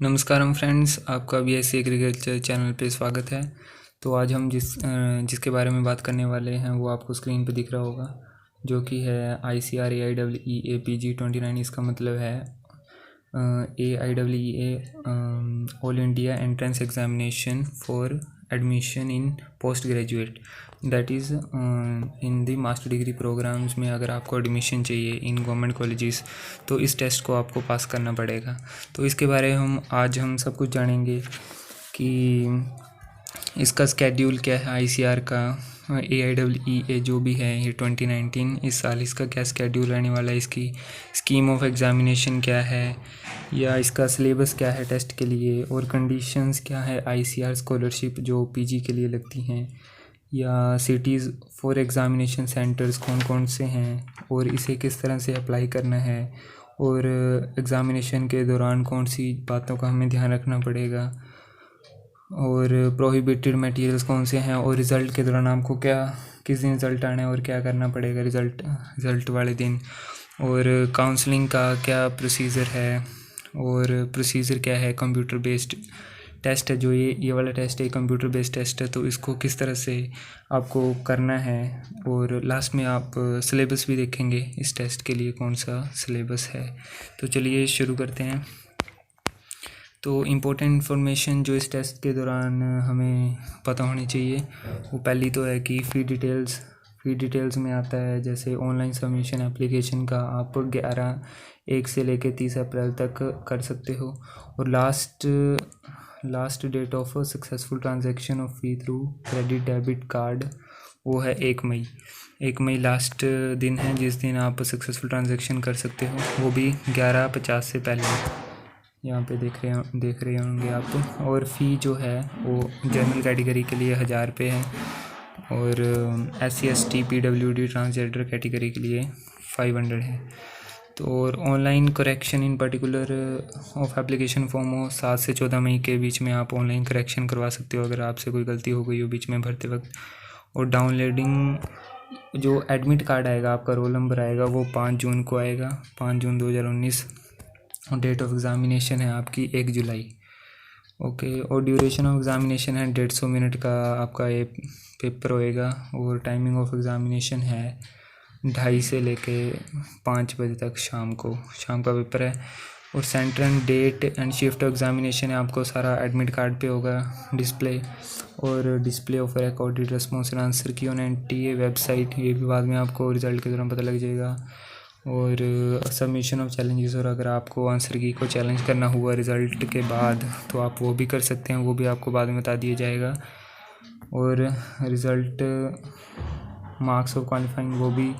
नमस्कारम friends, आपका BSc agriculture channel पे स्वागत है। तो आज हम जिसके बारे में बात करने वाले हैं वो आपको स्क्रीन पे दिख रहा होगा, जो कि है ICAR-AEE-PG 29। इसका मतलब है AIEE all India entrance examination for admission in post graduate, that is in the master degree programs में अगर आपको एडमिशन चाहिए इन गवर्नमेंट कॉलेजेस तो इस टेस्ट को आपको पास करना पड़ेगा। तो इसके बारे में आज हम सब कुछ जानेंगे कि इसका स्केड्यूल क्या है। ICAR का AIEE जो भी है ये 2019 इस साल इसका क्या स्केड्यूल रहने वाला है, इसकी स्कीम ऑफ एग्ज़ामिनेशन क्या है या इसका सिलेबस क्या है टेस्ट के लिए, और कंडीशंस क्या है ICAR स्कॉलरशिप जो PG के लिए लगती हैं, या सिटीज़ फॉर एग्ज़ामिनेशन सेंटर्स कौन कौन से हैं और इसे किस तरह से अप्लाई करना है, और एग्ज़ामिनेशन के दौरान कौन सी बातों का हमें ध्यान रखना पड़ेगा, और प्रोहिबिटेड मटेरियल्स कौन से हैं, और रिज़ल्ट के दौरान आपको क्या किस दिन रिज़ल्ट आना है और क्या करना पड़ेगा रिज़ल्ट वाले दिन, और काउंसलिंग का क्या प्रोसीजर है, और प्रोसीजर क्या है। कंप्यूटर बेस्ड टेस्ट है जो ये वाला टेस्ट है, कंप्यूटर बेस्ड टेस्ट है, तो इसको किस तरह से आपको करना है, और लास्ट में आप सिलेबस भी देखेंगे इस टेस्ट के लिए कौन सा सिलेबस है। तो चलिए शुरू करते हैं। तो इम्पोर्टेंट इन्फॉर्मेशन जो इस टेस्ट के दौरान हमें पता होनी चाहिए वो पहली तो है कि फ़ी डिटेल्स में आता है, जैसे ऑनलाइन सबमिशन एप्लीकेशन का आप 11/1 से लेकर 30 अप्रैल तक कर सकते हो, और last date of successful transaction of fee through credit debit card वो है 1 मई लास्ट दिन है जिस दिन आप सक्सेसफुल ट्रांजैक्शन कर सकते हो, वो भी 11:50 से पहले। यहाँ पे देख रहे होंगे आप। और फ़ी जो है वो जनरल कैटेगरी के लिए 1000 रुपये है, और SC ST PWD transgender category के लिए 500 है। तो और online correction in particular of application form हो 7 से 14 मई के बीच में आप ऑनलाइन करेक्शन करवा सकते हो अगर आपसे कोई गलती हो गई हो बीच में भरते वक्त। और डाउनलोडिंग जो एडमिट कार्ड आएगा, आपका रोल नंबर आएगा, वो 5 जून को आएगा, 5 जून 2019। और डेट ऑफ एग्ज़ामिनेशन है आपकी 1 जुलाई। ओके। और ड्यूरेशन ऑफ एग्ज़ामिनेशन है 150 मिनट का आपका ये पेपर होएगा, और टाइमिंग ऑफ एग्ज़ामिनेशन है 2:30 से लेके 5 बजे तक शाम का पेपर है। और centre and date and shift of examination है आपको सारा एडमिट कार्ड पे होगा डिस्प्ले, और display of recorded response and answer key on NTA website, ये भी बाद में आपको रिज़ल्ट के दौरान पता लग जाएगा। और सबमिशन ऑफ चैलेंजेस, और अगर आपको आंसर की को चैलेंज करना हुआ रिज़ल्ट के बाद तो आप वो भी कर सकते हैं, वो भी आपको बाद में बता दिया जाएगा। और रिज़ल्ट मार्क्स ऑफ क्वालिफाइंग वो भी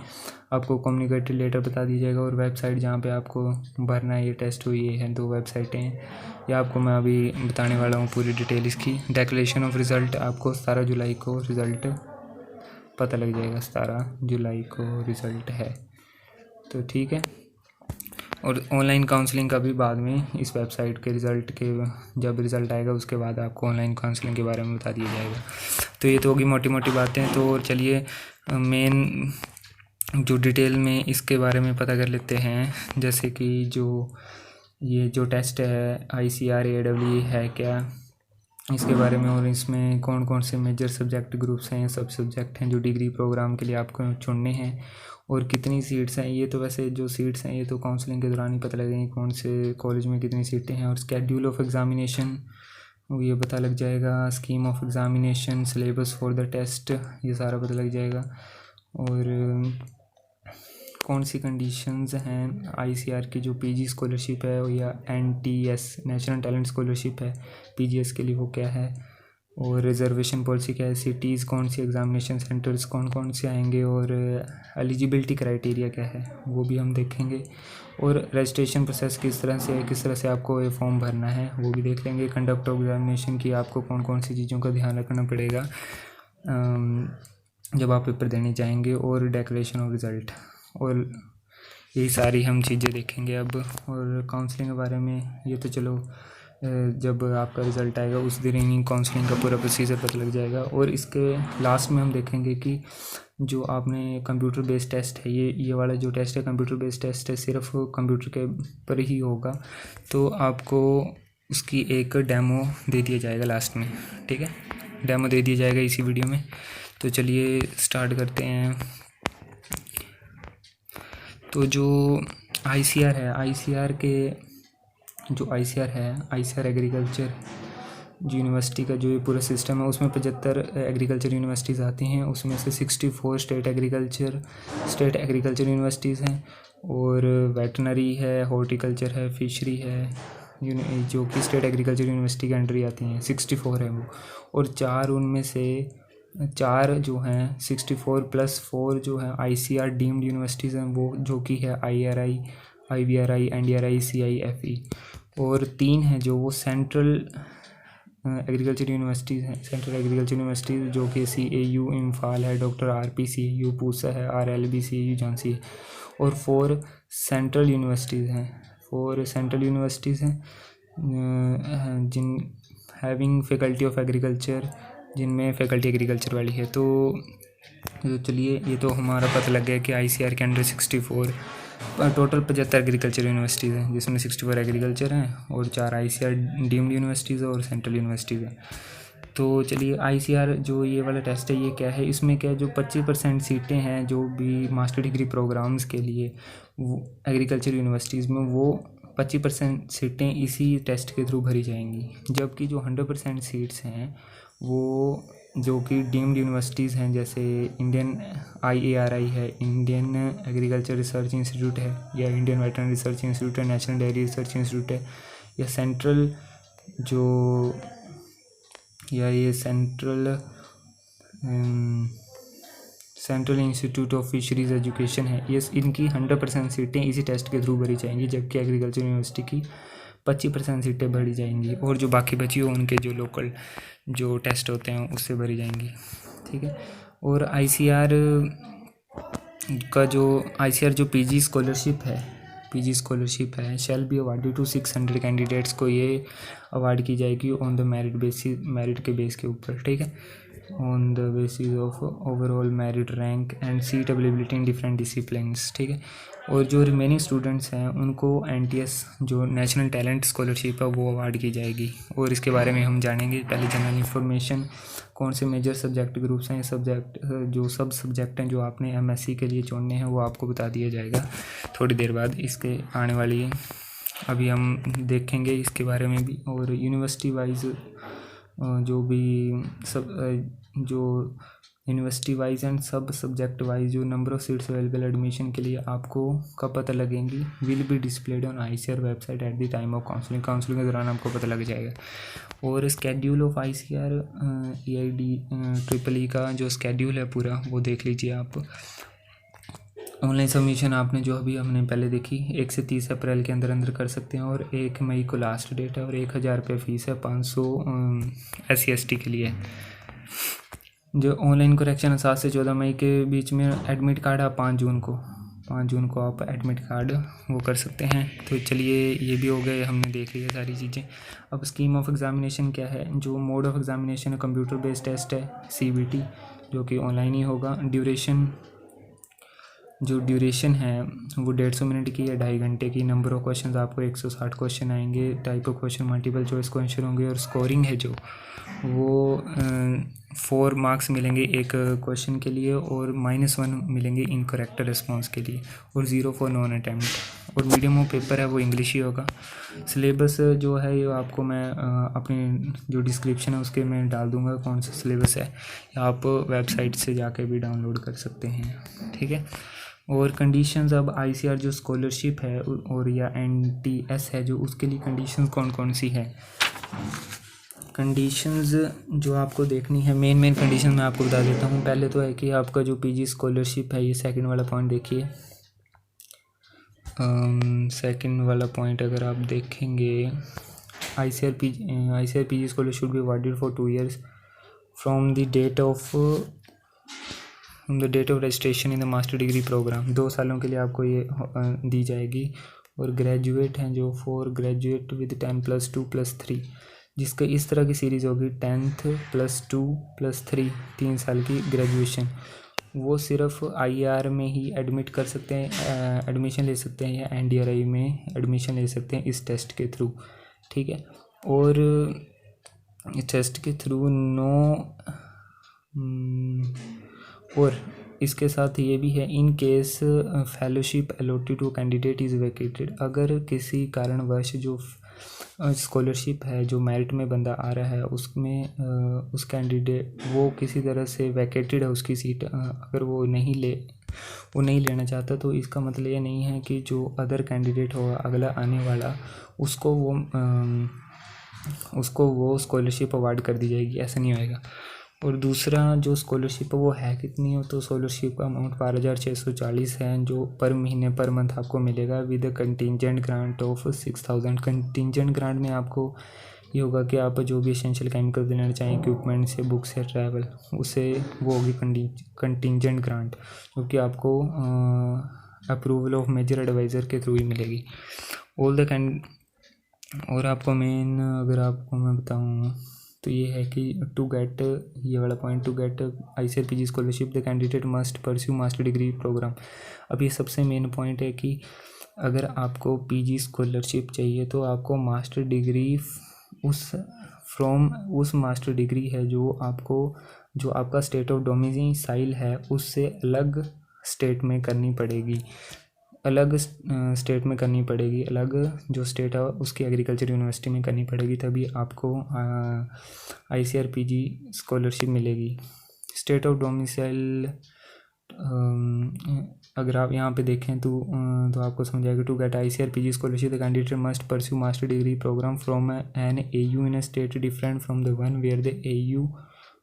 आपको कम्युनिकेटेड लेटर बता दिया जाएगा। और वेबसाइट जहाँ पे आपको भरना है ये टेस्ट हुई है 2 वेबसाइटें हैं, ये आपको मैं अभी बताने वाला हूँ पूरी डिटेल इसकी। डिक्लेरेशन ऑफ रिज़ल्ट आपको 17 जुलाई को रिज़ल्ट पता लग जाएगा, 17 जुलाई को रिज़ल्ट है, तो ठीक है। और ऑनलाइन काउंसलिंग का भी बाद में इस वेबसाइट के रिज़ल्ट के जब रिज़ल्ट आएगा उसके बाद आपको ऑनलाइन काउंसलिंग के बारे में बता दिया जाएगा। तो ये तो होगी मोटी मोटी बातें। तो चलिए मेन जो डिटेल में इसके बारे में पता कर लेते हैं, जैसे कि ये जो टेस्ट है ICAR AEE है क्या, इसके बारे में, और इसमें कौन कौन से मेजर सब्जेक्ट ग्रुप्स हैं, सब सब्जेक्ट हैं जो डिग्री प्रोग्राम के लिए आपको चुनने हैं, और कितनी सीट्स हैं। ये तो वैसे जो सीट्स हैं ये तो काउंसलिंग के दौरान ही पता लगेंगे कौन से कॉलेज में कितनी सीटें हैं। और स्केड्यूल ऑफ एग्ज़ामिनेशन ये पता लग जाएगा, scheme of examination, syllabus for the test, ये सारा पता लग जाएगा। और कौन सी कंडीशंस हैं ICAR की जो PG स्कॉलरशिप है या NTS नेशनल टैलेंट स्कॉलरशिप है PGS के लिए, वो क्या है। और रिजर्वेशन पॉलिसी क्या है, सिटीज़ कौन सी, एग्ज़ामिनेशन सेंटर्स कौन कौन से आएंगे, और एलिजिबिलिटी क्राइटेरिया क्या है वो भी हम देखेंगे। और रजिस्ट्रेशन प्रोसेस किस तरह से है, किस तरह से आपको ये फॉर्म भरना है वो भी देख लेंगे। कंडक्ट ऑफ एग्ज़ामिनेशन की आपको कौन कौन सी चीज़ों का ध्यान रखना पड़ेगा जब आप पेपर देने जाएंगे। और डिक्लेरेशन ऑफ रिज़ल्ट, और यही सारी हम चीज़ें देखेंगे अब। और काउंसलिंग के बारे में ये तो चलो जब आपका रिज़ल्ट आएगा उस दिन ही काउंसलिंग का पूरा प्रोसीजर पता लग जाएगा। और इसके लास्ट में हम देखेंगे कि जो आपने कंप्यूटर बेस्ड टेस्ट है, ये वाला जो टेस्ट है कंप्यूटर बेस्ड टेस्ट है, सिर्फ कंप्यूटर के पर ही होगा। तो आपको उसकी एक डेमो दे दिया जाएगा लास्ट में, ठीक है, डेमो दे दिया जाएगा इसी वीडियो में। तो चलिए स्टार्ट करते हैं। तो जो ICR है, ICR एग्रीकल्चर जो यूनिवर्सिटी का जो ये पूरा सिस्टम है, उसमें 75 एग्रीकल्चर यूनिवर्सिटीज़ आती हैं, उसमें से 64 स्टेट एग्रीकल्चर यूनिवर्सिटीज़ हैं, और वेटनरी है, हॉर्टिकल्चर है, फिशरी है, जो कि स्टेट एग्रीकल्चर यूनिवर्सिटी के अंडर ही आती हैं, 64 है वो। और 4 उनमें से 4 जो हैं 64 + 4 जो है ICR डीम्ड यूनिवर्सिटीज़ हैं, वो जो कि है IRI, IVRI, NDRI, CIFE, और 3 हैं जो वो सेंट्रल एग्रीकल्चर यूनिवर्सिटीज़ हैं, सेंट्रल एग्रीकल्चर यूनिवर्सिटीज़, जो कि CAU इम्फाल है, डॉक्टर RP CAU पूसा है, RLB CAU झांसी है, और 4 सेंट्रल यूनिवर्सिटीज़ हैं जिन हैविंग फैकल्टी ऑफ एग्रीकल्चर, जिनमें फैकल्टी एग्रीकल्चर वाली है। तो चलिए ये तो हमारा पता लग गया कि ICR के अंडर 64 टोटल 75 एग्रीकल्चर यूनिवर्सिटीज़ हैं, जिसमें 64 एग्रीकल्चर हैं और 4 ICR डीम्ड यूनिवर्सिटीज़ और सेंट्रल यूनिवर्सिटीज़ हैं। तो चलिए ICR जो ये वाला टेस्ट है ये क्या है, इसमें क्या है, जो 25% सीटें हैं जो भी मास्टर डिग्री प्रोग्राम्स के लिए वो एग्रीकल्चर यूनिवर्सिटीज़ में, वो 25% सीटें इसी टेस्ट के थ्रू भरी जाएंगी, जबकि जो 100% सीट्स हैं वो जो कि डीम्ड यूनिवर्सिटीज़ हैं, जैसे इंडियन IARI है, इंडियन एग्रीकल्चर रिसर्च इंस्टीट्यूट है, या इंडियन वेटरनरी रिसर्च इंस्टीट्यूट है, नेशनल डेयरी रिसर्च इंस्टीट्यूट है, या central institute of fisheries education है, ये इनकी 100% सीटें इसी टेस्ट के थ्रू भरी जाएंगी, जबकि एग्रीकल्चर यूनिवर्सिटी की 25% सीटें भरी जाएंगी, और जो बाकी बची हो उनके जो लोकल जो टेस्ट होते हैं उससे भरी जाएंगी, ठीक है। और ICR जो PG स्कॉलरशिप है shall be awarded to 600 candidates को ये अवार्ड की जाएगी ऑन द मेरिट के बेस के ऊपर, ठीक है, on the basis of overall merit rank and seat availability in different disciplines, ठीक है। और जो रिमेनिंग स्टूडेंट्स हैं उनको NTS जो नेशनल टैलेंट स्कॉलरशिप है वो अवार्ड की जाएगी, और इसके बारे में हम जानेंगे। पहले जनरल इन्फॉर्मेशन, कौन से मेजर सब्जेक्ट ग्रुप्स हैं, जो सब सब्जेक्ट हैं जो आपने MSc के लिए चुनने हैं वो आपको बता दिया जाएगा थोड़ी देर बाद, इसके आने वाली है, अभी हम देखेंगे इसके बारे में भी। और university wise university wise and सब सब्जेक्ट वाइज जो number of seats available admission के लिए आपको कब पता लगेंगी, will be displayed on ICR website at the time of counselling के दौरान आपको पता लग जाएगा। और स्केड्यूल ऑफ ICR EID का जो स्केड्यूल है पूरा वो देख लीजिए आप। ऑनलाइन सबमिशन आपने जो अभी हमने पहले देखी 1 से 30 अप्रैल के अंदर कर सकते हैं, और 1 मई को लास्ट डेट है, और 1000 रुपये फ़ीस है, 500 SC/ST के लिए। जो ऑनलाइन करेक्शन है 7 से 14 मई के बीच में। एडमिट कार्ड है 5 जून को आप एडमिट कार्ड वो कर सकते हैं। तो चलिए ये भी हो गए, हमने देख लिया सारी चीज़ें। अब स्कीम ऑफ एग्ज़ामिनेशन क्या है, जो मोड ऑफ एग्ज़ामिनेशन है कंप्यूटर बेस्ड टेस्ट है CBT, जो कि ऑनलाइन ही होगा। ड्यूरेशन है वो 150 मिनट की है, 2.5 घंटे की। नंबर ऑफ क्वेश्चन आपको 160 क्वेश्चन आएंगे। Type of question multiple choice question होंगे। और स्कोरिंग है जो वो 4 मार्क्स मिलेंगे एक क्वेश्चन के लिए, और -1 मिलेंगे इनकरेक्ट रिस्पॉन्स के लिए, और 0 फॉर नॉन अटैम्प्ट। और मीडियम ऑफ पेपर है वो इंग्लिश ही होगा। सिलेबस जो है ये आपको मैं अपनी जो डिस्क्रिप्शन है उसके में डाल दूंगा कौन सा सिलेबस है, आप वेबसाइट से जाके भी डाउनलोड कर सकते हैं, ठीक है। और कंडीशंस, अब ICR जो स्कॉलरशिप है और या NTS है जो, उसके लिए कंडीशंस कौन कौन सी है। कंडीशंस जो आपको देखनी है, मेन कंडीशन मैं आपको बता देता हूँ। पहले तो है कि आपका जो PG स्कॉलरशिप है, ये सेकंड वाला पॉइंट देखिए। सेकंड वाला पॉइंट अगर आप देखेंगे, ICR PG scholarship should be awarded for 2 years from the date of registration in the master degree programme. 2 सालों के लिए आपको ये दी जाएगी। और ग्रेजुएट हैं जो, 4 ग्रेजुएट विद 10 + 2 + 3, जिसका इस तरह की सीरीज़ होगी 10th + 2 + 3, 3 साल की ग्रेजुएशन, वो सिर्फ IAR में ही एडमिट कर सकते हैं, एडमिशन ले सकते हैं, या NDRI में एडमिशन ले सकते हैं इस टेस्ट के थ्रू, ठीक है। और टेस्ट के थ्रू और इसके साथ ये भी है, in case fellowship allotted to candidate is vacated, अगर किसी कारणवश जो स्कॉलरशिप है, जो मेरिट में बंदा आ रहा है, उसमें उस कैंडिडेट वो किसी तरह से वैकेटेड है उसकी सीट, अगर वो नहीं लेना चाहता, तो इसका मतलब ये नहीं है कि जो अदर कैंडिडेट होगा अगला आने वाला उसको वो स्कॉलरशिप अवार्ड कर दी जाएगी, ऐसा नहीं होएगा। और दूसरा जो स्कॉलरशिप है वो है कितनी हो, तो स्कॉलरशिप का अमाउंट 12,640 है, जो पर महीने पर मंथ आपको मिलेगा with contingent grant of 6,000। Contingent grant में आपको ये होगा कि आप जो भी एसेंशियल केमिकल लेना चाहें, इक्विपमेंट से, बुक से, ट्रैवल, उसे वो होगी कंटिजेंट ग्रांट, जो कि आपको अप्रूवल ऑफ मेजर एडवाइज़र के थ्रू ही मिलेगी। ऑल द और आपको मेन अगर आपको मैं बताऊँ तो ये है कि टू गेट, ये वाला point, to get ICRPG scholarship the candidate must pursue master degree programme. अब ये सबसे मेन पॉइंट है कि अगर आपको PG स्कॉलरशिप चाहिए तो आपको मास्टर डिग्री उस मास्टर डिग्री है जो आपका स्टेट ऑफ डोमिसाइल है उससे अलग स्टेट में करनी पड़ेगी, अलग जो स्टेट है उसकी एग्रीकल्चर यूनिवर्सिटी में करनी पड़ेगी, तभी आपको ICRPG स्कॉलरशिप मिलेगी। स्टेट ऑफ डोमिसाइल अगर आप यहाँ पे देखें तो आपको समझ आएगा। To get ICRPG scholarship the candidate must pursue master degree programme from an AU in a state different from the one where the AU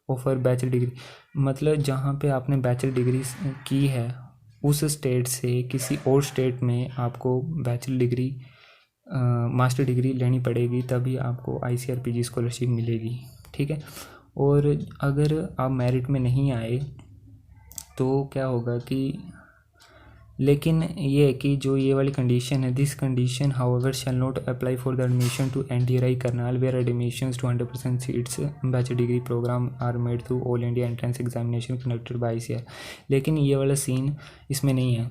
offer bachelor degree. मतलब जहाँ पे आपने बैचलर डिग्री की है उस स्टेट से किसी और स्टेट में आपको बैचलर डिग्री मास्टर डिग्री लेनी पड़ेगी, तभी आपको ICRPG स्कॉलरशिप मिलेगी, ठीक है। और अगर आप मेरिट में नहीं आए तो क्या होगा कि, लेकिन ये है कि जो ये वाली कंडीशन है, this condition however shall not apply for the admission to NTRI Karnal where admissions to 100% seats bachelor degree programme are made through all India entrance examination conducted by ICAR। लेकिन ये वाला सीन इसमें नहीं है।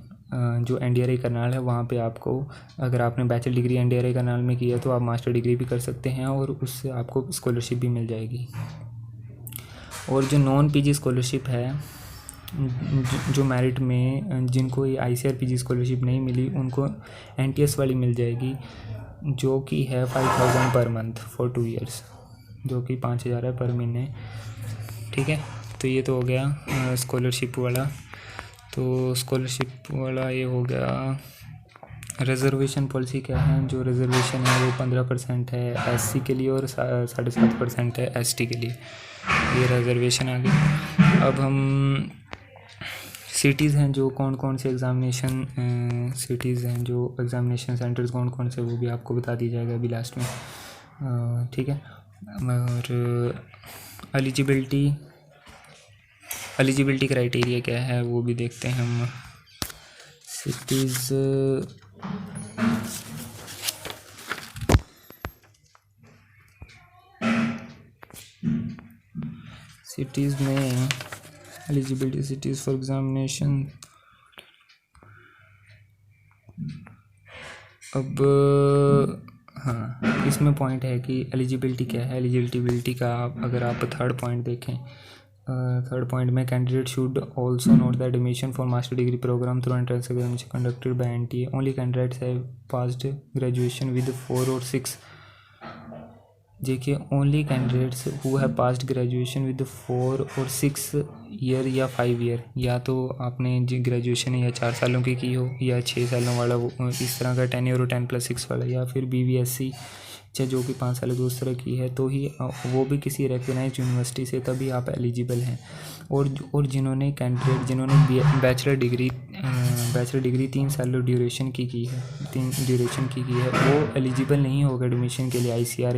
जो NDRI करनाल है वहाँ पे आपको, अगर आपने बैचलर डिग्री NDRI करनाल में किया तो आप मास्टर डिग्री भी कर सकते हैं और उससे आपको स्कॉलरशिप भी मिल जाएगी। और जो नॉन PG स्कॉलरशिप है, जो मेरिट में जिनको ये ICRPG स्कॉलरशिप नहीं मिली उनको NTS वाली मिल जाएगी, जो कि है 5,000 पर मंथ फॉर 2 ईयर्स, जो कि 5,000 है पर महीने, ठीक है। तो ये तो हो गया स्कॉलरशिप वाला। तो स्कॉलरशिप वाला ये हो गया। रिजर्वेशन पॉलिसी क्या है, जो रिजर्वेशन है वो 15% है SC के लिए और 7.5% है ST के लिए, ये रिजर्वेशन आ गई। अब हम सिटीज़ हैं जो कौन कौन से एग्ज़ामिनेशन सिटीज़ हैं, जो एग्ज़ामिनेशन सेंटर्स कौन कौन से, वो भी आपको बता दी जाएगा अभी लास्ट में, ठीक है। और एलिजिबिलिटी क्राइटेरिया क्या है वो भी देखते हैं हम। सिटीज़ में एलिजिबिलिटी, सिटीज़ फॉर एग्जामिनेशन। अब हाँ, इसमें पॉइंट है कि एलिजिबिलिटी क्या है। एलिजिबिलिटी का अगर आप थर्ड पॉइंट देखें, थर्ड पॉइंट में candidate should also note the admission for master degree programme through entrance examination conducted by NTA। Only candidates have passed graduation with 4 और 6। देखिए, only candidates who have passed graduation with 4 और 6 year या 5 year, या तो आपने जी graduation या 4 सालों की हो या 6 सालों वाला, वो इस तरह का 10 ईयर और 10+6 वाला, या फिर BVSC चाहे जो कि 5 साल उस तरह की है, तो ही वो भी किसी रिकग्नाइज्ड यूनिवर्सिटी से, तभी आप एलिजिबल हैं। और जिन्होंने बैचलर डिग्री 3 साल ड्यूरेशन की है, वो एलिजिबल नहीं होगा एडमिशन के लिए ICAR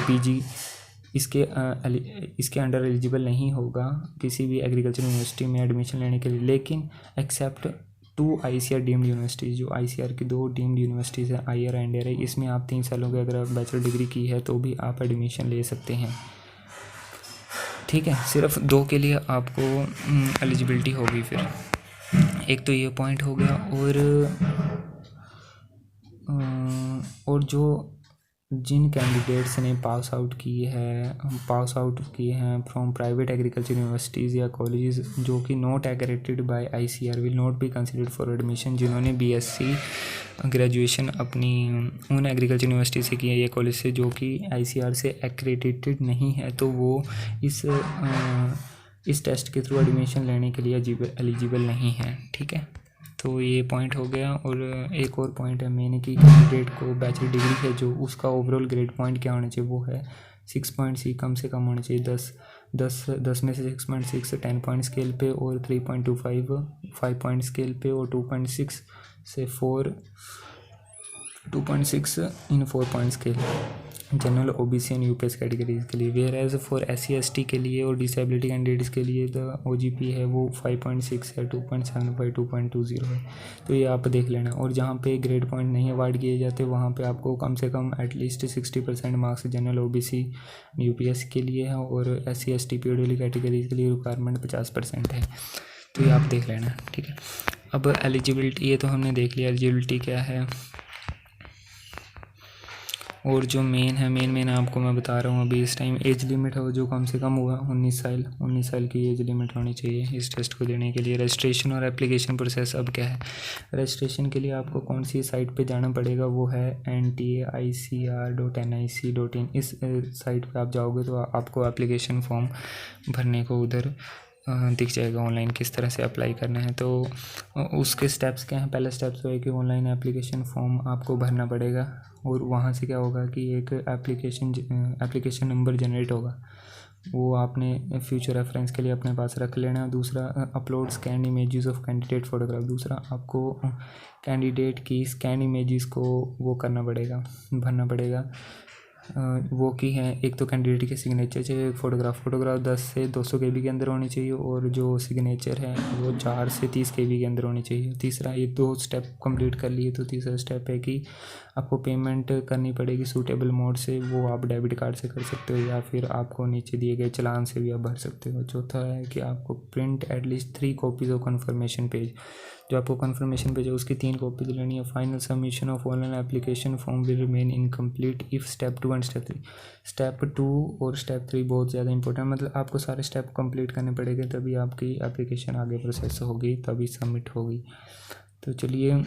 PG इसके अंडर एलिजिबल नहीं होगा किसी भी एग्रीकल्चर यूनिवर्सिटी में एडमिशन लेने के लिए, लेकिन एक्सेप्ट 2 ICAR डीम्ड यूनिवर्सिटीज़, जो ICAR की 2 डीम्ड यूनिवर्सिटीज़ हैं, IR एंड NDRI, इसमें आप 3 सालों के अगर बैचलर डिग्री की है तो भी आप एडमिशन ले सकते हैं, ठीक है। सिर्फ 2 के लिए आपको एलिजिबिलिटी होगी। फिर एक तो ये पॉइंट हो गया। और जो जिन कैंडिडेट्स ने पास आउट किए हैं फ्रॉम प्राइवेट एग्रीकल्चर यूनिवर्सिटीज़ या कॉलेजेस जो कि not accredited by ICR will not be considered for admission. जिन्होंने बीएससी ग्रेजुएशन अपनी उन एग्रीकल्चर यूनिवर्सिटी से की है या कॉलेज से जो कि आईसीआर से एक्रेडिटेड नहीं है, तो वो इस टेस्ट के थ्रू एडमिशन लेने के लिए एलिजिबल नहीं है। ठीक है, तो ये पॉइंट हो गया। और एक और पॉइंट है मैंने कि कैंडिडेट को बैचलर डिग्री है जो उसका ओवरऑल ग्रेड पॉइंट क्या होना चाहिए, वो है 6.6 कम से कम होना चाहिए। 10 में से 6.6 10 पॉइंट स्केल पे और 3.25 5 पॉइंट स्केल पे और 2.6 से 2.6 in 4 point scale general OBC and UPS categories के लिए। Whereas for SC ST के लिए और डिसेबिलिटी कैंडिडेट्स के लिए द ओजीपी है वो 5.6 है, 2.75 2.20 है। तो ये आप देख लेना। और जहाँ पे ग्रेड पॉइंट नहीं अवार्ड किए जाते वहाँ पे आपको कम से कम at least 60% marks general OBC UPS के लिए है और एससी एसटी पीडब्ल्यूडी कैटेगरीज के लिए रिक्वायरमेंट 50% है। तो ये आप देख लेना। ठीक है, अब एलिजिबिलिटी ये तो हमने देख लिया एलिजिबिलिटी क्या है। और जो मेन आपको मैं बता रहा हूँ अभी इस टाइम एज लिमिट है वो जो कम से कम हुआ 19 साल की एज लिमिट होनी चाहिए इस टेस्ट को देने के लिए। रजिस्ट्रेशन और एप्लीकेशन प्रोसेस अब क्या है। रजिस्ट्रेशन के लिए आपको कौन सी साइट पे जाना पड़ेगा, वो है ntaicr.nic.in। इस साइट पे आप जाओगे तो आपको एप्लीकेशन फॉर्म भरने को उधर दिख जाएगा ऑनलाइन किस तरह से अप्लाई करना है। तो उसके स्टेप्स क्या हैं। पहला स्टेप तो है कि ऑनलाइन एप्लीकेशन फॉर्म आपको भरना पड़ेगा और वहाँ से क्या होगा कि एक एप्लीकेशन नंबर जनरेट होगा, वो आपने फ्यूचर रेफरेंस के लिए अपने पास रख लेना। दूसरा upload scan images of candidate photograph. दूसरा आपको कैंडिडेट की स्कैन इमेजेस को वो करना पड़ेगा, भरना पड़ेगा। वो की है एक तो कैंडिडेट के सिग्नेचर चाहिए, फ़ोटोग्राफ 10 से 200 KB के अंदर होनी चाहिए और जो सिग्नेचर है वो 4 से 30 KB के अंदर होनी चाहिए। तीसरा ये 2 स्टेप कंप्लीट कर लिए तो तीसरा स्टेप है कि आपको पेमेंट करनी पड़ेगी सूटेबल मोड से, वो आप डेबिट कार्ड से कर सकते हो या फिर आपको नीचे दिए गए चालान से भी आप भर सकते हो। चौथा है कि आपको print at least 3 copies of conformation page, जो आपको कन्फर्मेशन पेज है उसकी 3 कॉपीज लेनी है। Final submission of online application form will remain incomplete if step 2 and step 3। Step 2 और स्टेप 3 बहुत ज़्यादा इंपॉर्टेंट, मतलब आपको सारे स्टेप कंप्लीट करने पड़ेंगे तभी आपकी एप्लीकेशन आगे प्रोसेस होगी, तभी सबमिट होगी। तो चलिए,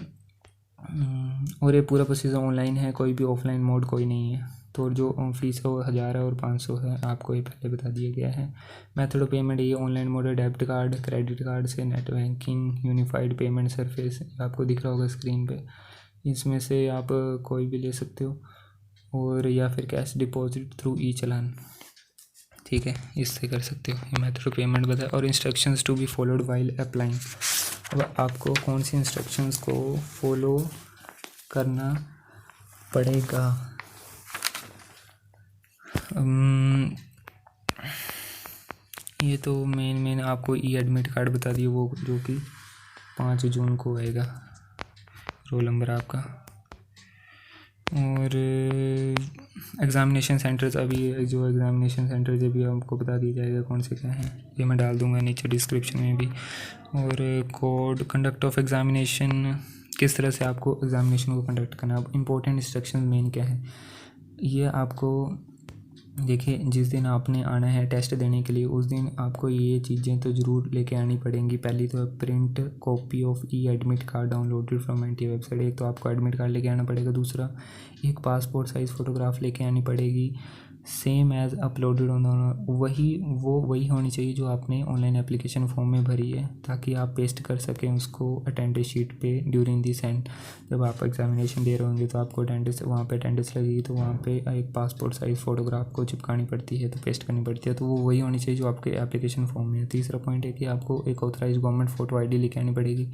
और ये पूरा प्रोसेस ऑनलाइन है, कोई भी ऑफलाइन मोड कोई नहीं है। तो जो फीस है वो 1000 है और 500 है, आपको ये पहले बता दिया गया है। मेथड ऑफ पेमेंट ये ऑनलाइन मोड है, डेबिट कार्ड क्रेडिट कार्ड से, net banking, unified payment surface आपको दिख रहा होगा स्क्रीन पे, इसमें से आप कोई भी ले सकते हो और या फिर कैश डिपॉजिट थ्रू ई चालान। ठीक है, इससे कर सकते हो। ये मेथड ऑफ पेमेंट बताया और instructions to be followed while applying. अब आपको कौन सी इंस्ट्रक्शंस को फॉलो करना पड़ेगा। ये तो मेन आपको ई एडमिट कार्ड बता दिए, वो जो कि 5 जून को आएगा, रोल नंबर आपका। और एग्ज़ामिनेशन सेंटर्स अभी जो एग्ज़ामिनेशन सेंटर्स अभी आपको बता दिया जाएगा कौन से क्या हैं, ये मैं डाल दूंगा नीचे डिस्क्रिप्शन में भी। और कोड कंडक्ट ऑफ एग्ज़ामिनेशन, किस तरह से आपको एग्ज़ामिनेशन को कंडक्ट करना है। अब इम्पोर्टेंट इंस्ट्रक्शन मेन क्या है, ये आपको देखिए जिस दिन आपने आना है टेस्ट देने के लिए उस दिन आपको ये चीज़ें तो ज़रूर लेके आनी पड़ेंगी। पहली तो print copy of E admit card downloaded from NTA website, एक तो आपको एडमिट कार्ड लेके आना पड़ेगा। दूसरा एक पासपोर्ट साइज़ फ़ोटोग्राफ लेके आनी पड़ेगी, सेम एज़ अपलोडेड ऑन वही होनी चाहिए जो आपने ऑनलाइन एप्लीकेशन फॉर्म में भरी है, ताकि आप पेस्ट कर सकें उसको अटेंडेंस शीट पे ड्यूरिंग दी सेंड। जब आप एग्जामिनेशन दे रहे होंगे तो आपको अटेंडेंस वहाँ पे अटेंडेंस लगेगी तो वहाँ पे एक पासपोर्ट साइज़ फ़ोटोग्राफ को चिपकानी पड़ती है, तो पेस्ट करनी पड़ती है, तो वो वही होनी चाहिए जो आपके एप्लीकेशन फॉर्म में है। तीसरा पॉइंट है कि आपको एक ऑथराइज गवर्नमेंट फ़ोटो ID लेके आनी पड़ेगी,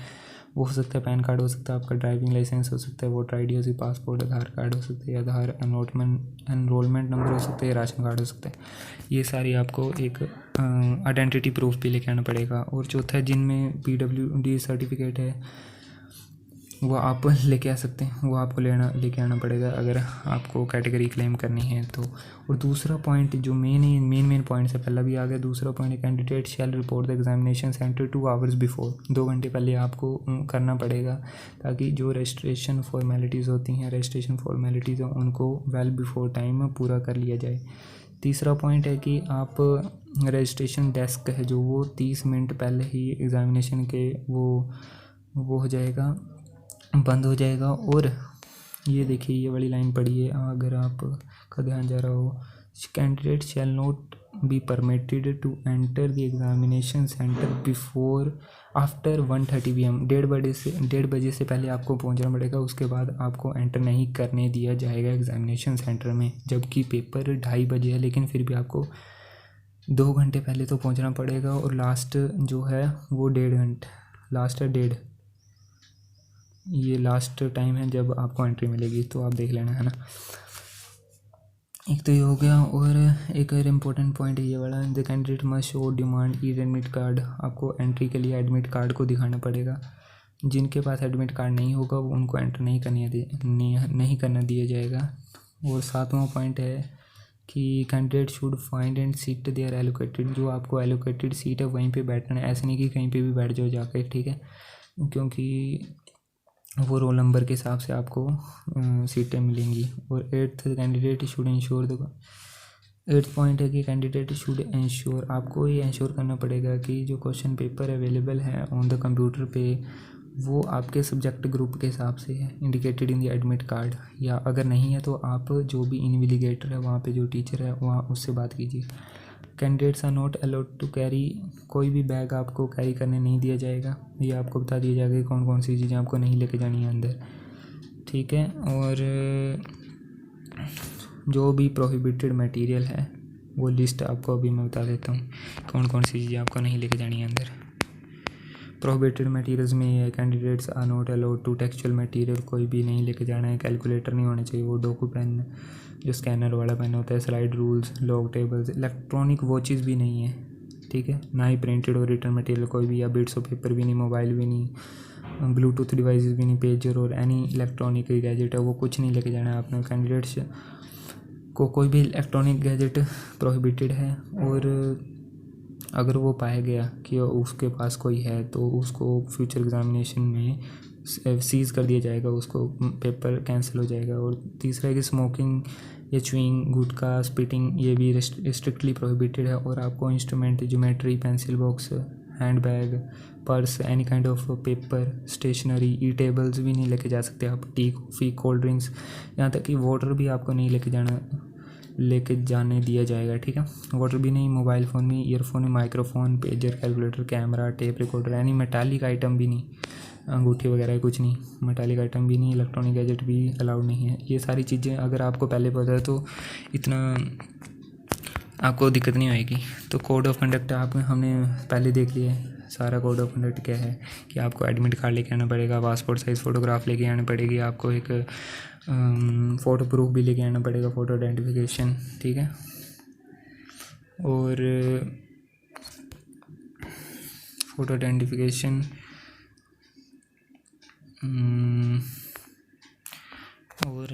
वो हो सकता है पैन कार्ड, हो सकता है आपका ड्राइविंग लाइसेंस, हो सकता है वोटर ID हो सकती है, पासपोर्ट आधार कार्ड हो सकता है, आधार एनरोलमेंट नंबर हो सकता है, राशन कार्ड हो सकता है। ये सारी आपको एक आइडेंटिटी प्रूफ भी लेके आना पड़ेगा। और चौथा है जिनमें PWD सर्टिफिकेट है वो आप लेके आ सकते हैं, वो आपको लेके आना पड़ेगा अगर आपको कैटेगरी क्लेम करनी है तो। और दूसरा पॉइंट जो मेन पॉइंट से पहला भी आ गया, दूसरा पॉइंट है candidate shell report the examination centre 2 hours before, 2 घंटे पहले आपको करना पड़ेगा, ताकि जो रजिस्ट्रेशन फॉर्मेलिटीज़ होती हैं, रजिस्ट्रेशन फॉर्मेलिटीज़ हैं उनको वेल बिफोर टाइम पूरा कर लिया जाए। तीसरा पॉइंट है कि आप रजिस्ट्रेशन डेस्क है जो वो 30 मिनट पहले ही एग्ज़ामिनेशन के वो हो जाएगा, बंद हो जाएगा। और ये देखिए ये वाली लाइन पढ़िए अगर आपका ध्यान जा रहा हो, candidate shall not be permitted to enter the examination centre before after 1:30 PM, 1:30 से पहले आपको पहुंचना पड़ेगा, उसके बाद आपको एंटर नहीं करने दिया जाएगा एग्जामिनेशन सेंटर में। जबकि पेपर 2:30 बजे है, लेकिन फिर भी आपको 2 घंटे पहले तो पहुंचना पड़ेगा। और लास्ट जो है वो 1.5 घंटे, लास्ट है 1:30, ये लास्ट टाइम है जब आपको एंट्री मिलेगी, तो आप देख लेना, है ना। एक तो ये हो गया। और एक और इम्पोर्टेंट पॉइंट है ये वाला, the candidate must show demand E admit card, आपको एंट्री के लिए एडमिट कार्ड को दिखाना पड़ेगा। जिनके पास एडमिट कार्ड नहीं होगा वो उनको एंटर नहीं करना दिया जाएगा। और 7वां पॉइंट है कि candidate should find and seat there allocated, जो आपको एलोकेटेड सीट है वहीं पे बैठना है, ऐसे नहीं कि कहीं पे भी बैठ जाओ जाकर, ठीक है, क्योंकि वो रोल नंबर के हिसाब से आपको सीटें मिलेंगी। और 8th candidate should ensure the 8th point है कि कैंडिडेट शुड इंश्योर, आपको ये इंश्योर करना पड़ेगा कि जो क्वेश्चन पेपर अवेलेबल है ऑन द कंप्यूटर पे वो आपके सब्जेक्ट ग्रुप के हिसाब से है indicated in the admit card, या अगर नहीं है तो आप जो भी इन्विजिलेटर है वहाँ पे जो टीचर है वहाँ उससे बात कीजिए। Candidates are not allowed to carry, कोई भी बैग आपको कैरी करने नहीं दिया जाएगा, ये आपको बता दिया जाएगा कि कौन कौन सी चीज़ें आपको नहीं लेके जानी है अंदर, ठीक है। और जो भी प्रोहिबिटेड मटेरियल है वो लिस्ट आपको अभी मैं बता देता हूँ कौन कौन सी चीज़ें आपको नहीं लेके जानी है अंदर। प्रोहिबिटेड मटेरियल्स में ये candidates are not allowed to textual material, कोई भी नहीं लेके जाना है, कैलकुलेटर नहीं होना चाहिए, वो डोकू पेन जो स्कैनर वाला पेन होता है, slide rules, log tables, electronic watches भी नहीं है, ठीक है, ना ही प्रिंटेड और रिटर्न मटेरियल कोई भी, या बिट्स ऑफ पेपर भी नहीं, मोबाइल भी नहीं, ब्लूटूथ डिवाइसेस भी नहीं, पेजर और एनी इलेक्ट्रॉनिक गैजेट है वो कुछ नहीं लेके जाना है आपने। कैंडिडेट्स को कोई भी इलेक्ट्रॉनिक गैजेट प्रोहिबिटेड है, और अगर वो पाया गया कि उसके पास कोई है तो उसको फ्यूचर एग्जामिनेशन में सीज़ कर दिया जाएगा, उसको पेपर कैंसिल हो जाएगा। और तीसरा है कि स्मोकिंग या च्युइंग, गुटखा, स्पिटिंग ये भी स्ट्रिक्टली प्रोहिबिटेड है। और आपको instrument, geometry, pencil box, hand bag, purse, any kind of paper, stationery, e tables भी नहीं लेके जा सकते आप, टी, कॉफ़ी, कोल्ड ड्रिंक्स, यहाँ तक कि वाटर भी आपको नहीं लेके जाने दिया जाएगा, ठीक है। वाटर भी नहीं, मोबाइल फ़ोन में, ईयरफोन में, microphone, pager, calculator, camera, tape recorder, यानी मेटालिक आइटम भी नहीं, अंगूठी वगैरह कुछ नहीं, मेटालिक आइटम भी नहीं, इलेक्ट्रॉनिक गैजेट भी अलाउड नहीं है। ये सारी चीज़ें अगर आपको पहले पता है तो इतना आपको दिक्कत नहीं होएगी। तो कोड ऑफ कंडक्ट हमने पहले देख लिया है, सारा कोड ऑफ कंडक्ट क्या है कि आपको एडमिट कार्ड लेके आना पड़ेगा, पासपोर्ट साइज़ फ़ोटोग्राफ लेके आनी पड़ेगी, आपको एक फ़ोटो प्रूफ भी लेके आना पड़ेगा, फ़ोटो आइडेंटिफिकेशन, ठीक है। और फ़ोटो आइडेंटिफिकेशन और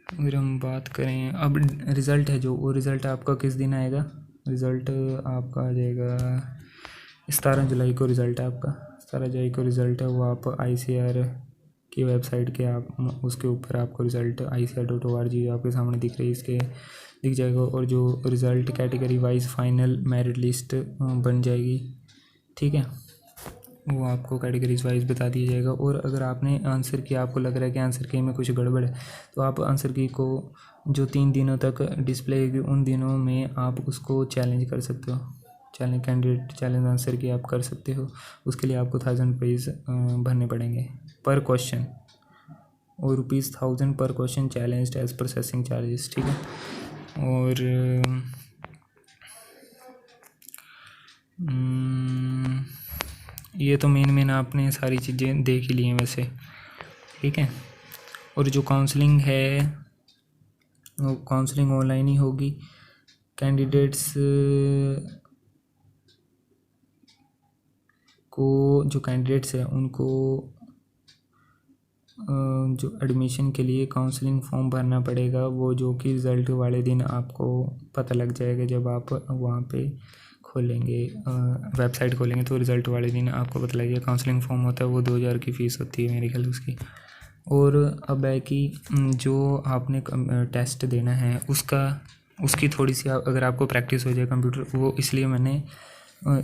अगर हम बात करें अब रिज़ल्ट है जो, वो रिज़ल्ट आपका किस दिन आएगा, रिज़ल्ट आपका आ जाएगा 17 जुलाई को, रिज़ल्ट है आपका 17 जुलाई को रिज़ल्ट है, वो आप ICAR की वेबसाइट के आप उसके ऊपर आपको रिज़ल्ट ICAR.org आपके सामने दिख रही है, इसके दिख जाएगा। और जो result category wise final merit list बन जाएगी, ठीक है, वो आपको कैटेगरीज वाइज बता दिया जाएगा। और अगर आपने आंसर की, आपको लग रहा है कि आंसर की में कुछ गड़बड़ है, तो आप आंसर की को जो 3 दिनों तक डिस्प्ले होगी उन दिनों में आप उसको चैलेंज कर सकते हो, कैंडिडेट चैलेंज आंसर की आप कर सकते हो। उसके लिए आपको 1000 रुपीज़ भरने पड़ेंगे पर क्वेश्चन, और ₹1000 पर question challenge as processing charges, ठीक है। और ये तो मेन आपने सारी चीज़ें देख ही ली हैं वैसे, ठीक है। और जो काउंसलिंग है वो काउंसलिंग ऑनलाइन ही होगी। कैंडिडेट्स आपको जो कैंडिडेट्स हैं उनको जो एडमिशन के लिए काउंसलिंग फॉर्म भरना पड़ेगा, वो जो कि रिज़ल्ट वाले दिन आपको पता लग जाएगा। जब आप वहाँ पे खोलेंगे वेबसाइट खोलेंगे तो रिज़ल्ट वाले दिन आपको पता लगेगा। काउंसलिंग फॉर्म होता है वो 2000 की फ़ीस होती है मेरे ख्याल उसकी। और अब है कि जो आपने टेस्ट देना है उसकी थोड़ी सी अगर आपको प्रैक्टिस हो जाए कंप्यूटर, वो इसलिए मैंने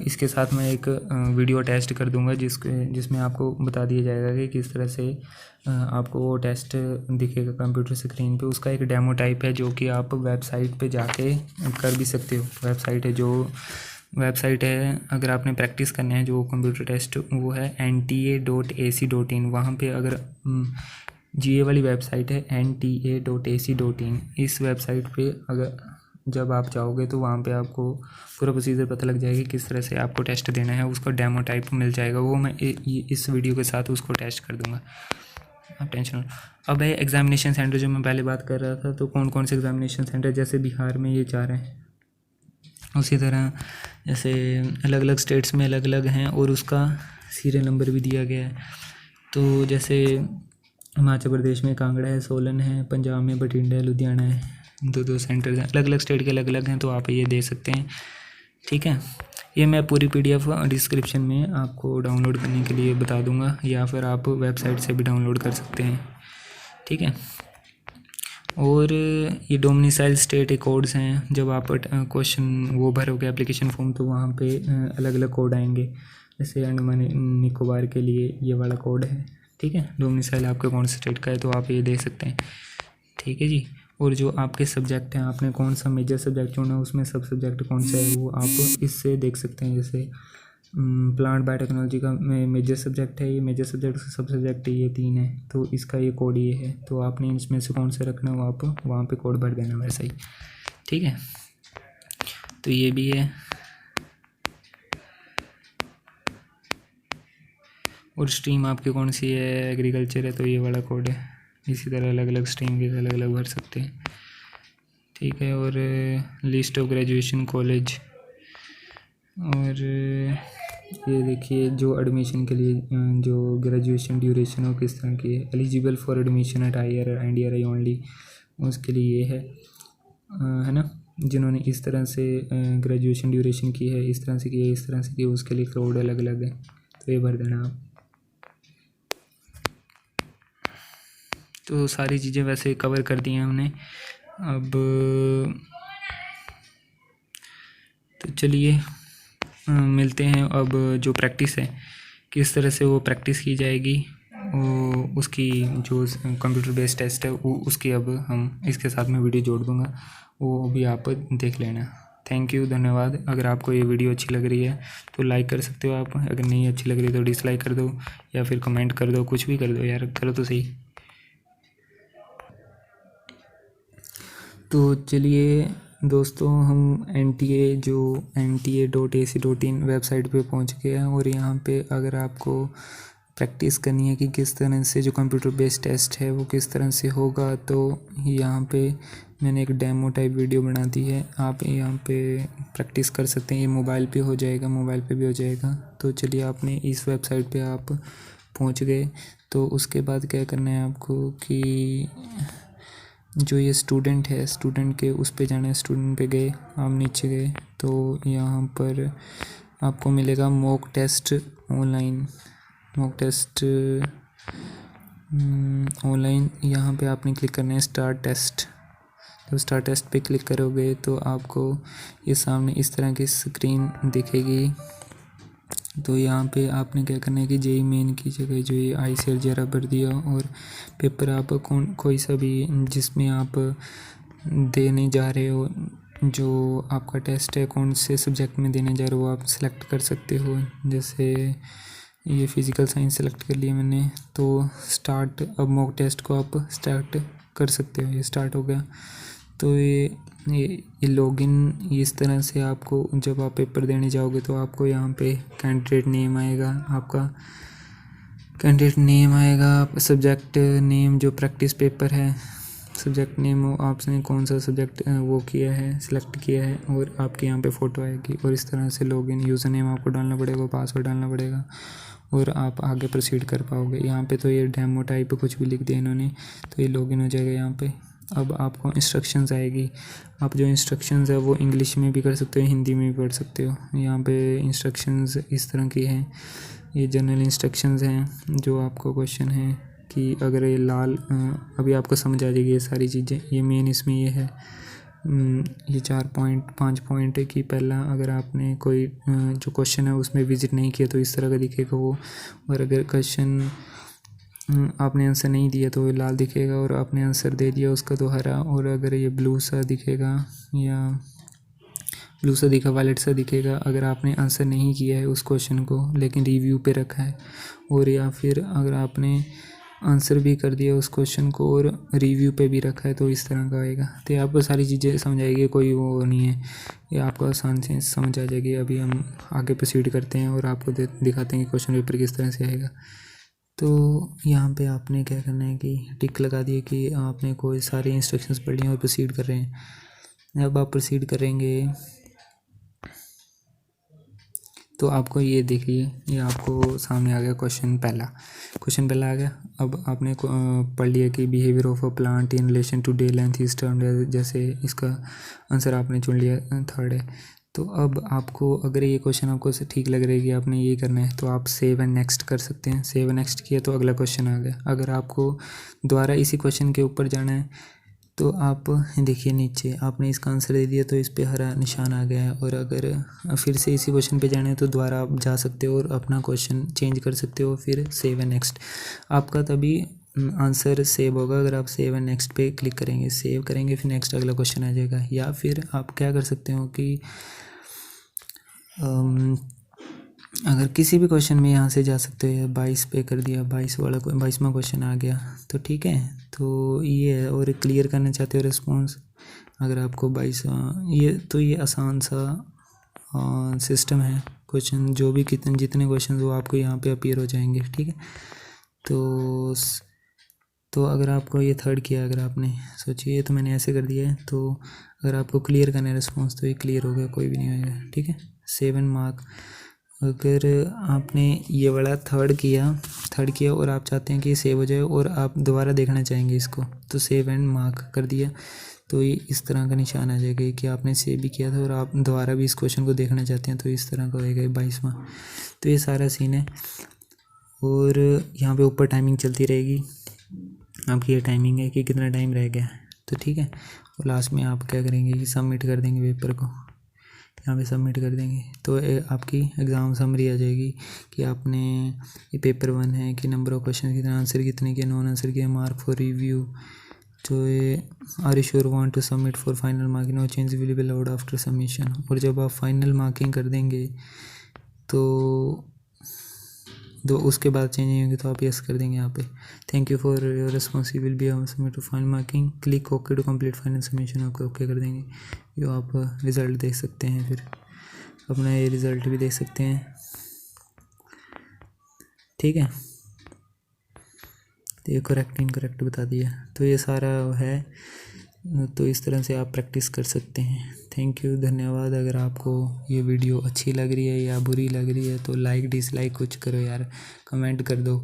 इसके साथ मैं एक वीडियो टेस्ट कर दूंगा जिसमें आपको बता दिया जाएगा कि किस तरह से आपको वो टेस्ट दिखेगा कंप्यूटर स्क्रीन पे। उसका एक डेमो टाइप है जो कि आप वेबसाइट पे जाके कर भी सकते हो। वेबसाइट है अगर आपने प्रैक्टिस करना है जो कंप्यूटर टेस्ट, वो है nta.ac.in। वहाँ पे अगर GA वाली वेबसाइट है nta.ac.in। इस वेबसाइट पे अगर जब आप जाओगे तो वहाँ पे आपको पूरा प्रोसीजर पता लग जाएगा किस तरह से आपको टेस्ट देना है। उसका डेमो टाइप मिल जाएगा, वो मैं इस वीडियो के साथ उसको टेस्ट कर दूँगा, आप टेंशन। अब है एग्ज़ामिनेशन सेंटर जो मैं पहले बात कर रहा था। तो कौन कौन से एग्ज़ामिनेशन सेंटर, जैसे बिहार में ये 4 हैं, उसी तरह जैसे अलग अलग स्टेट्स में अलग अलग हैं और उसका सीरियल नंबर भी दिया गया है। तो जैसे हिमाचल प्रदेश में कांगड़ा है, सोलन है, पंजाब में बठिंडा है, लुधियाना है। 2 सेंटर्स हैं, अलग अलग स्टेट के अलग अलग हैं, तो आप ये दे सकते हैं। ठीक है, ये मैं पूरी PDF डिस्क्रिप्शन में आपको डाउनलोड करने के लिए बता दूंगा, या फिर आप वेबसाइट से भी डाउनलोड कर सकते हैं। ठीक है, और ये डोमिसाइल स्टेट कोड्स हैं। जब आप क्वेश्चन वो भरोगे एप्लीकेशन फॉर्म, तो वहाँ पे अलग अलग कोड आएंगे। जैसे अंडमान निकोबार के लिए ये वाला कोड है। ठीक है, डोमिसाइल आपके कौन से स्टेट का है तो आप ये दे सकते हैं। ठीक है जी। और जो आपके सब्जेक्ट हैं, आपने कौन सा मेजर सब्जेक्ट चुना है, उसमें सब सब्जेक्ट कौन सा है वो आप इससे देख सकते हैं। जैसे प्लांट बायोटेक्नोलॉजी का मेजर सब्जेक्ट है, ये मेजर सब्जेक्ट सब सब्जेक्ट ये 3 है, तो इसका ये कोड ये है। तो आपने इसमें से कौन सा रखना हो आप वहाँ पे कोड भर देना वैसा ही। ठीक है, तो ये भी है। और स्ट्रीम आपकी कौन सी है, एग्रीकल्चर है, तो ये वाला कोड है। इसी तरह अलग अलग स्ट्रीम के अलग अलग भर सकते हैं। ठीक है, और लिस्ट ऑफ ग्रेजुएशन कॉलेज, और ये देखिए जो एडमिशन के लिए जो ग्रेजुएशन ड्यूरेशन हो किस तरह की है, eligible for admission eight IR and DRI only, उसके लिए ये है ना। जिन्होंने इस तरह से ग्रेजुएशन ड्यूरेशन की है, इस तरह से की है, इस तरह से की, उसके लिए कोड अलग अलग है, तो ये भर देना आप। तो सारी चीज़ें वैसे कवर कर दी हैं हमने। अब तो चलिए मिलते हैं। अब जो प्रैक्टिस है किस तरह से वो प्रैक्टिस की जाएगी, वो उसकी जो कंप्यूटर बेस्ड टेस्ट है वो उसकी अब हम इसके साथ में वीडियो जोड़ दूंगा, वो भी आप देख लेना। थैंक यू, धन्यवाद। अगर आपको ये वीडियो अच्छी लग रही है तो लाइक कर सकते हो आप, अगर नहीं अच्छी लग रही तो डिसलाइक कर दो या फिर कमेंट कर दो, कुछ भी कर दो यार, करो तो सही। तो चलिए दोस्तों, हम nta.ac.in वेबसाइट पे पहुंच गए हैं। और यहाँ पे अगर आपको प्रैक्टिस करनी है कि किस तरह से जो कंप्यूटर बेस्ड टेस्ट है वो किस तरह से होगा, तो यहाँ पे मैंने एक डेमो टाइप वीडियो बना दी है, आप यहाँ पे प्रैक्टिस कर सकते हैं। ये मोबाइल पे हो जाएगा, मोबाइल पे भी हो जाएगा। तो चलिए, आपने इस वेबसाइट पे आप पहुँच गए, तो उसके बाद क्या करना है आपको कि जो ये स्टूडेंट है, स्टूडेंट के उस पे जाना है। स्टूडेंट पे गए, आप नीचे गए तो यहाँ पर आपको मिलेगा mock test online, mock test online. यहाँ पे आपने क्लिक करना है स्टार्ट टेस्ट। तो स्टार्ट टेस्ट पे क्लिक करोगे तो आपको ये सामने इस तरह की स्क्रीन दिखेगी। तो यहाँ पे आपने क्या करना है कि JEE मेन की जगह जो ये ICRJR भर दिया, और पेपर आप कोई सा भी जिसमें आप देने जा रहे हो, जो आपका टेस्ट है कौन से सब्जेक्ट में देने जा रहे हो आप सिलेक्ट कर सकते हो। जैसे ये फिज़िकल साइंस सेलेक्ट कर लिया मैंने, तो स्टार्ट, अब मॉक टेस्ट को आप स्टार्ट कर सकते हो। ये स्टार्ट हो गया। तो ये लॉगिन इस तरह से आपको जब आप पेपर देने जाओगे तो आपको यहाँ पे कैंडिडेट नेम आएगा, आपका कैंडिडेट नेम आएगा, सब्जेक्ट नेम जो प्रैक्टिस पेपर है सब्जेक्ट नेम आपने कौन सा सब्जेक्ट वो किया है, सिलेक्ट किया है, और आपके यहाँ पे फ़ोटो आएगी। और इस तरह से लॉगिन यूज़र नेम आपको डालना पड़ेगा, पासवर्ड डालना पड़ेगा, और आप आगे प्रोसीड कर पाओगे। यहाँ पे तो ये डेमो टाइप कुछ भी लिख दिया इन्होंने, तो ये लॉगिन हो जाएगा यहाँ पे। अब आपको इंस्ट्रक्शंस आएगी। आप जो इंस्ट्रक्शंस है वो इंग्लिश में भी कर सकते हो, हिंदी में भी पढ़ सकते हो। यहाँ पे इंस्ट्रक्शंस इस तरह की हैं, ये जनरल इंस्ट्रक्शंस हैं। जो आपको क्वेश्चन है कि अगर ये लाल अभी आपको समझ आ जाएगी ये सारी चीज़ें। ये मेन इसमें ये है, ये 5 पॉइंट है कि पहला, अगर आपने कोई जो क्वेश्चन है उसमें विजिट नहीं किया तो इस तरह का दिखेगा वो। और अगर क्वेश्चन आपने आंसर नहीं दिया तो ये लाल दिखेगा, और आपने आंसर दे दिया उसका तो हरा। और अगर ये ब्लू सा दिखेगा, या ब्लू सा दिखा, वायलेट सा दिखेगा अगर आपने आंसर नहीं किया है उस क्वेश्चन को लेकिन रिव्यू पे रखा है। और या फिर अगर आपने आंसर भी कर दिया उस क्वेश्चन को और रिव्यू पे भी रखा है तो इस तरह का आएगा। तो आपको सारी चीज़ें समझ आएगी, कोई वो नहीं है, ये आपको आसान से समझ आ जाएगी। अभी हम आगे प्रोसीड करते हैं और आपको दिखाते हैं कि क्वेश्चन पेपर किस तरह से आएगा। तो यहाँ पे आपने क्या करना है कि टिक लगा दिए कि आपने कोई सारे इंस्ट्रक्शंस पढ़ लिए और प्रोसीड कर रहे हैं। अब आप प्रोसीड करेंगे तो आपको ये देखिए, ये आपको सामने आ गया क्वेश्चन पहला आ गया। अब आपने पढ़ लिया कि behaviour of a plant in relation to day length is termed, जैसे इसका आंसर आपने चुन लिया, थर्ड है। तो अब आपको अगर ये क्वेश्चन आपको ठीक लग रहा है कि आपने ये करना है तो आप सेव एंड नेक्स्ट कर सकते हैं। सेव एंड नेक्स्ट किया तो अगला क्वेश्चन आ गया। अगर आपको दोबारा इसी क्वेश्चन के ऊपर जाना है तो आप देखिए नीचे आपने इसका आंसर दे दिया तो इस पे हरा निशान आ गया है। और अगर फिर से इसी क्वेश्चन पे जाना है तो दोबारा आप जा सकते हो और अपना क्वेश्चन चेंज कर सकते हो, फिर सेव एंड नेक्स्ट। आपका तभी आंसर सेव होगा अगर आप सेव एंड नेक्स्ट पे क्लिक करेंगे, सेव करेंगे, फिर नेक्स्ट अगला क्वेश्चन आ जाएगा। या फिर आप क्या कर सकते हो कि अगर किसी भी क्वेश्चन में यहाँ से जा सकते हैं, 22 पे कर दिया, 22वां क्वेश्चन आ गया तो ठीक है। तो ये है, और क्लियर करना चाहते हो रिस्पॉन्स, अगर आपको 22वां, ये आसान सा सिस्टम है। क्वेश्चन जो भी जितने क्वेश्चन वो आपको यहाँ पे अपीयर हो जाएंगे, ठीक है। तो अगर आपको ये थर्ड किया, अगर आपने सोचिए तो मैंने ऐसे कर दिया है, तो अगर आपको क्लियर करना है रिस्पॉन्स तो ये क्लियर हो गया, कोई भी नहीं होगा, ठीक है। 7 मार्क। अगर आपने ये वाला थर्ड किया और आप चाहते हैं कि सेव हो जाए और आप दोबारा देखना चाहेंगे इसको, तो सेव एंड मार्क कर दिया तो ये इस तरह का निशान आ जाएगा कि आपने सेव भी किया था और आप दोबारा भी इस क्वेश्चन को देखना चाहते हैं तो इस तरह का होएगा 22वां। तो ये सारा सीन है। और यहाँ पे ऊपर टाइमिंग चलती रहेगी, आपकी ये टाइमिंग है कि कितना टाइम रह गया, तो ठीक है। और लास्ट में आप क्या करेंगे कि सबमिट कर देंगे पेपर को, यहाँ पे सबमिट कर देंगे तो आपकी एग्ज़ाम समरी आ जाएगी कि आपने ये पेपर 1 है कि नंबर ऑफ क्वेश्चन कितना, आंसर कितने किए, नॉन आंसर किए, मार्क फॉर रिव्यू, तो ये are you sure want to submit for final marking, no change will be allowed after submission. और जब आप फाइनल मार्किंग कर देंगे तो उसके बाद चेंज नहीं होंगे तो आप यस कर देंगे यहाँ पे। Thank you for your response, will be submit to final marking, click okay to complete final submission, आपको ओके कर देंगे। यो आप रिज़ल्ट देख सकते हैं, फिर अपना ये रिज़ल्ट भी देख सकते हैं, ठीक है। तो ये करेक्ट इनकरेक्ट बता दिया, तो ये सारा है। तो इस तरह से आप प्रैक्टिस कर सकते हैं। थैंक यू, धन्यवाद। अगर आपको ये वीडियो अच्छी लग रही है या बुरी लग रही है तो लाइक डिसलाइक कुछ करो यार, कमेंट कर दो।